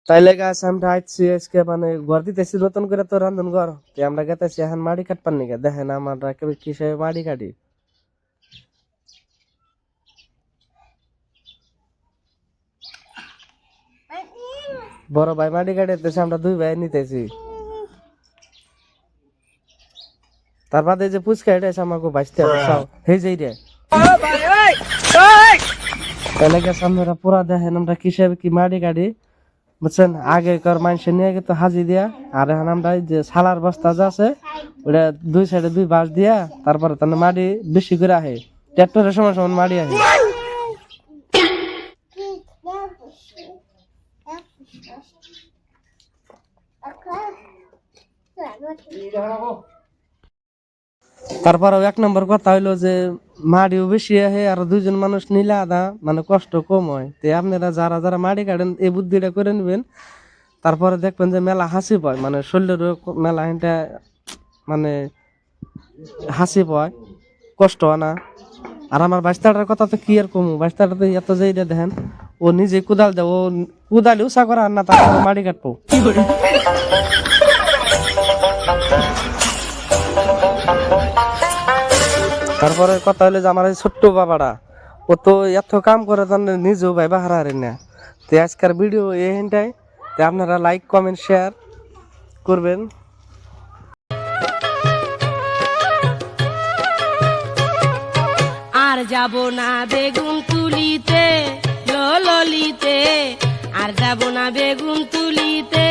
তাইলে গাছ আমরা আইছি আজকে মানে ঘর দিতেছি নতুন করে তো রান্ধন ঘর আমরা গেতেছি এখন মাটি কাটবার নিকে দেখেন আমরা কিসে মাটি কাটি বড় ভাই মাটি কাটাইতেছে আমরা দুই ভাই নিতেছি তার বাদে যে পুচকা এটা আমাকে বাঁচতে হবে সেই যাই রে তাহলে গেছে আমরা পুরা দেখেন আমরা কিসে কি মাটি কাটি বুঝছেন আগেকার মানুষ নিয়ে গেত হাজি দিয়া আর এখন আমরা যে সালার বস্তা যা আছে ওটা দুই সাইডে দুই বাঁশ দিয়া তারপরে তাহলে মাটি বেশি করে আহে ট্রাক্টরের সময় সময় মাটি আহে তারপরে এক নম্বর কথা হইলো যে মাটিও বেশি আহে আর দুইজন মানুষ নিলে আদা মানে কষ্ট কম হয় তো আপনারা যারা যারা মাটি কাটেন এই বুদ্ধিটা করে নেবেন তারপরে দেখবেন যে মেলা হাসি পায় মানে শরীরেরও মেলা এটা মানে হাসি পায় কষ্ট হয় না আর আমার বাইস্তাটার কথা তো কি আর কমু বাইস্তাটা তো এত যে দেখেন ও নিজে কুদাল দেয় ও কুদালি উষা করে আর না তারপরে মাটি কাটবো তারপরে কথা হলো যে আমার এই ছোট্ট বাবাটা ও তো এত কাম করে তাহলে নিজেও ভাই বাহারা হারেন না তো আজকের ভিডিও এইটাই তো আপনারা লাইক কমেন্ট শেয়ার করবেন আর যাব না বেগুন তুলিতে ললিতে আর যাব না বেগুন তুলিতে